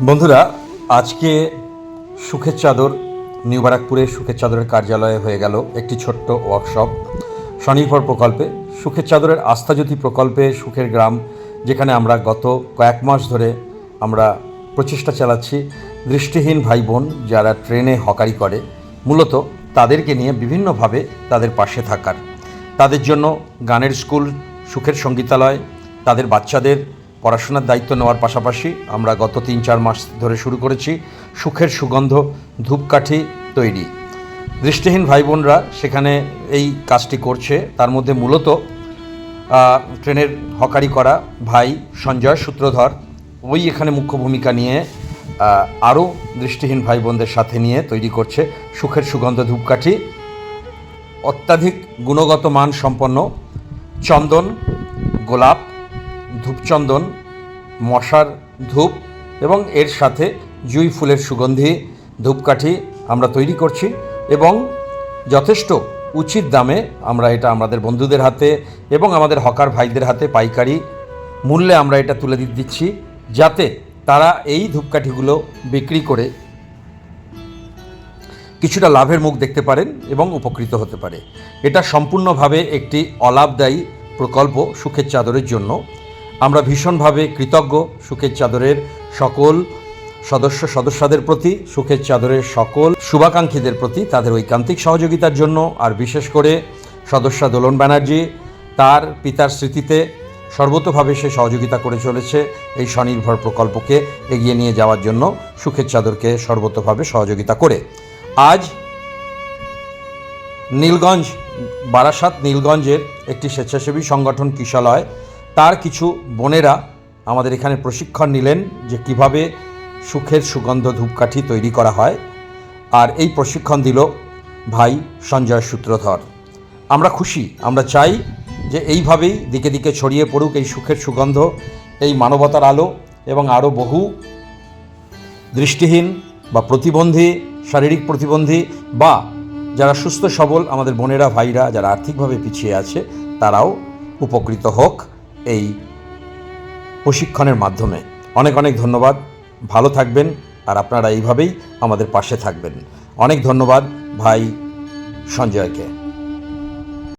বন্ধুরা, আজকে সুখের চাদর নিউ ব্যারাকপুরে সুখের চাদরের কার্যালয়ে হয়ে গেল একটি ছোট্ট ওয়ার্কশপ স্বনির্ভর প্রকল্পে। সুখের চাদরের আস্থাজ্যোতি প্রকল্পে সুখের গ্রাম, যেখানে আমরা গত কয়েক মাস ধরে আমরা প্রচেষ্টা চালাচ্ছি দৃষ্টিহীন ভাই বোন যারা ট্রেনে হকারি করে, মূলত তাদেরকে নিয়ে বিভিন্নভাবে তাদের পাশে থাকার, তাদের জন্য গানের স্কুল, সুখের সঙ্গীতালয়, তাদের বাচ্চাদের পড়াশোনার দায়িত্ব নেওয়ার পাশাপাশি আমরা গত ৩-৪ মাস ধরে শুরু করেছি সুখের সুগন্ধ ধূপকাঠি তৈরি। দৃষ্টিহীন ভাই বোনরা সেখানে এই কাজটি করছে। তার মধ্যে মূলত ট্রেনের হকারি করা ভাই সঞ্জয় সূত্রধর ওই এখানে মুখ্য ভূমিকা নিয়ে আরও দৃষ্টিহীন ভাই বোনদের সাথে নিয়ে তৈরি করছে সুখের সুগন্ধ ধূপকাঠি। অত্যাধিক গুণগত মান সম্পন্ন চন্দন, গোলাপ, ধূপচন্দন, মশার ধূপ এবং এর সাথে জুঁই ফুলের সুগন্ধি ধূপকাঠি আমরা তৈরি করছি এবং যথেষ্ট উচিত দামে আমরা এটা আমাদের বন্ধুদের হাতে এবং আমাদের হকার ভাইদের হাতে পাইকারি মূল্যে আমরা এটা তুলে দিচ্ছি, যাতে তারা এই ধূপকাঠিগুলো বিক্রি করে কিছুটা লাভের মুখ দেখতে পারেন এবং উপকৃত হতে পারে। এটা সম্পূর্ণভাবে একটি অলাভদায়ী প্রকল্প সুখের চাদরের জন্য। আমরা ভীষণভাবে কৃতজ্ঞ সুখের চাদরের সকল সদস্যদের প্রতি, সুখের চাদরের সকল শুভাকাঙ্ক্ষীদের প্রতি তাদের ঐকান্তিক সহযোগিতার জন্য। আর বিশেষ করে সদস্য দোলন ব্যানার্জি তার পিতার স্মৃতিতে সর্বতোভাবে সে সহযোগিতা করে চলেছে এই স্বনির্ভর প্রকল্পকে এগিয়ে নিয়ে যাওয়ার জন্য, সুখের চাদরকে সর্বতোভাবে সহযোগিতা করে। আজ বারাসাত নীলগঞ্জের একটি স্বেচ্ছাসেবী সংগঠন কিশলয়, তার কিছু বোনেরা আমাদের এখানে প্রশিক্ষণ নিলেন যে কিভাবে সুখের সুগন্ধ ধূপকাঠি তৈরি করা হয়, আর এই প্রশিক্ষণ দিল ভাই সঞ্জয় সূত্রধর। আমরা খুশি, আমরা চাই যে এইভাবেই দিকে দিকে ছড়িয়ে পড়ুক এই সুখের সুগন্ধ, এই মানবতার আলো, এবং আরও বহু দৃষ্টিহীন বা প্রতিবন্ধী, শারীরিক প্রতিবন্ধী বা যারা সুস্থ সবল আমাদের বোনেরা ভাইরা যারা আর্থিকভাবে পিছিয়ে আছে তারাও উপকৃত হোক এই প্রশিক্ষণের মাধ্যমে। অনেক অনেক ধন্যবাদ, ভালো থাকবেন আর আপনারা এইভাবেই আমাদের পাশে থাকবেন। অনেক ধন্যবাদ ভাই সঞ্জয়কে।